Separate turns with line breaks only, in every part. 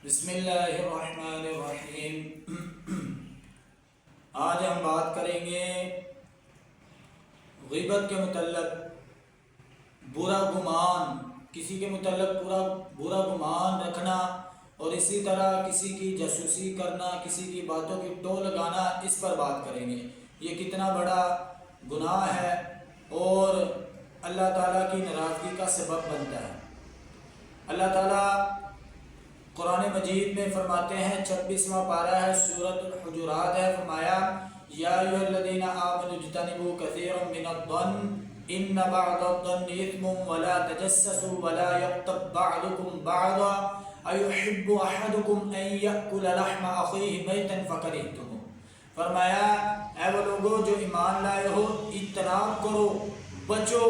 بسم اللہ الرحمن الرحیم۔ آج ہم بات کریں گے غیبت کے متعلق، برا گمان، کسی کے متعلق برا گمان رکھنا اور اسی طرح کسی کی جاسوسی کرنا، کسی کی باتوں کی ٹو لگانا، اس پر بات کریں گے۔ یہ کتنا بڑا گناہ ہے اور اللہ تعالیٰ کی ناراضگی کا سبب بنتا ہے۔ اللہ تعالیٰ قرآن مجید میں فرماتے ہیں، 26واں پارہ ہے، سورۃ الحجرات ہے، فرمایا یا ایھا الذین آمنوا اجتنبوا کثیرا من الظن ان بعض الظن اثم ولا تجسسوا ولا یغتب بعضکم بعضا ایحب احدکم ان یأکل لحم اخیہ میتا فکرہتموہ۔ فرمایا اے وہ لوگوں جو ایمان لائے ہو، اجتناب کرو، بچو،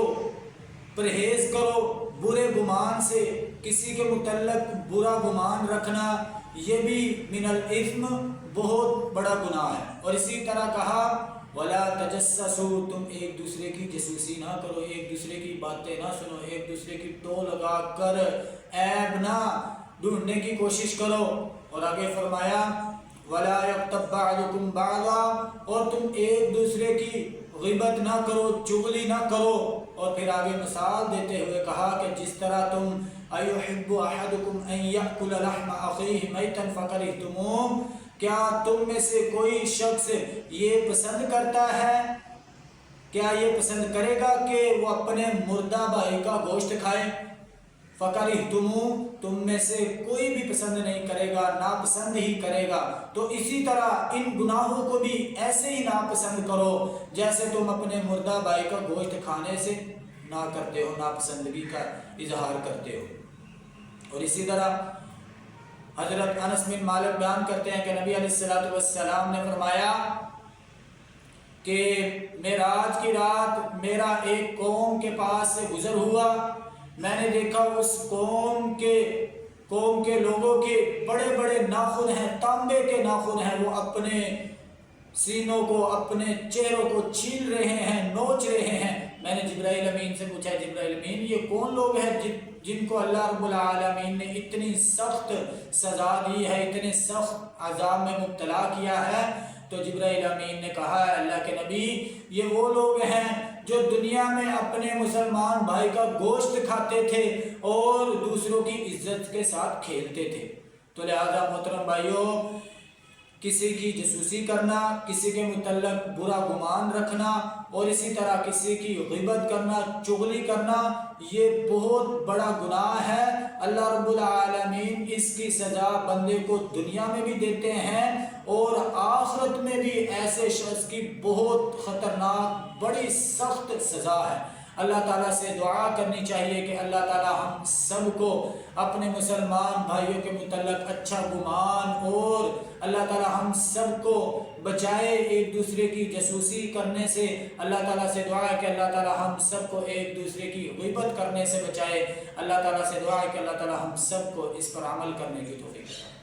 پرہیز کرو برے گمان سے۔ کسی کے متعلق برا گمان رکھنا یہ بھی من الاثم، بہت بڑا گناہ ہے۔ اور اسی طرح کہا ولا تجسسوا، تم ایک دوسرے کی جاسوسی نہ کرو، ایک دوسرے کی باتیں نہ سنو، ایک دوسرے کی ٹو لگا کر عیب نہ ڈھونڈنے کی کوشش کرو۔ اور آگے فرمایا ولا یغتب بعضکم بعضا، اور تم ایک دوسرے کی غیبت نہ کرو، چغلی نہ کرو۔ اور پھر آگے مثال دیتے ہوئے کہا کہ جس طرح تم ایحب احدکم ان یأکل لحم اخیہ میتا فکرہتموہ، کیا تم میں سے کوئی شخص یہ پسند کرتا ہے، کیا یہ پسند کرے گا کہ وہ اپنے مردہ بھائی کا گوشت کھائے؟ فکرہتموہ، تم میں سے کوئی بھی پسند نہیں کرے گا، ناپسند ہی کرے گا۔ تو اسی طرح ان گناہوں کو بھی ایسے ہی ناپسند کرو جیسے تم اپنے مردہ بھائی کا گوشت کھانے سے نہ کرتے ہو، ناپسندگی کا اظہار کرتے ہو۔ اور اسی طرح حضرت انس بن مالک بیان کرتے ہیں کہ نبی علیہ السلام نے فرمایا کہ معراج کی رات میرا ایک قوم کے پاس سے گزر ہوا، میں نے دیکھا اس قوم کے لوگوں کے بڑے بڑے ناخن ہیں، تانبے کے ناخن ہیں، وہ اپنے سینوں کو، اپنے چہروں کو چھیل رہے ہیں، نوچ رہے ہیں۔ میں نے جبرائیل امین سے پوچھا، جبرائیل امین یہ کون لوگ ہیں جن کو اللہ رب العالمین نے اتنی سخت سزا دی ہے، اتنے سخت عذاب میں مبتلا کیا ہے؟ تو جبرائیل امین نے کہا اللہ کے نبی یہ وہ لوگ ہیں جو دنیا میں اپنے مسلمان بھائی کا گوشت کھاتے تھے اور دوسروں کی عزت کے ساتھ کھیلتے تھے۔ تو لہذا محترم بھائیوں، کسی کی جاسوسی کرنا، کسی کے متعلق برا گمان رکھنا اور اسی طرح کسی کی غیبت کرنا، چغلی کرنا، یہ بہت بڑا گناہ ہے۔ اللہ رب العالمین اس کی سزا بندے کو دنیا میں بھی دیتے ہیں اور آخرت میں بھی ایسے شخص کی بہت خطرناک بڑی سخت سزا ہے۔ اللہ تعالیٰ سے دعا کرنی چاہیے کہ اللہ تعالیٰ ہم سب کو اپنے مسلمان بھائیوں کے متعلق اچھا گمان، اور اللہ تعالیٰ ہم سب کو بچائے ایک دوسرے کی جاسوسی کرنے سے۔ اللہ تعالیٰ سے دعا ہے کہ اللہ تعالیٰ ہم سب کو ایک دوسرے کی غیبت کرنے سے بچائے۔ اللہ تعالیٰ سے دعا ہے کہ اللہ تعالیٰ ہم سب کو اس پر عمل کرنے کی توفیق دے۔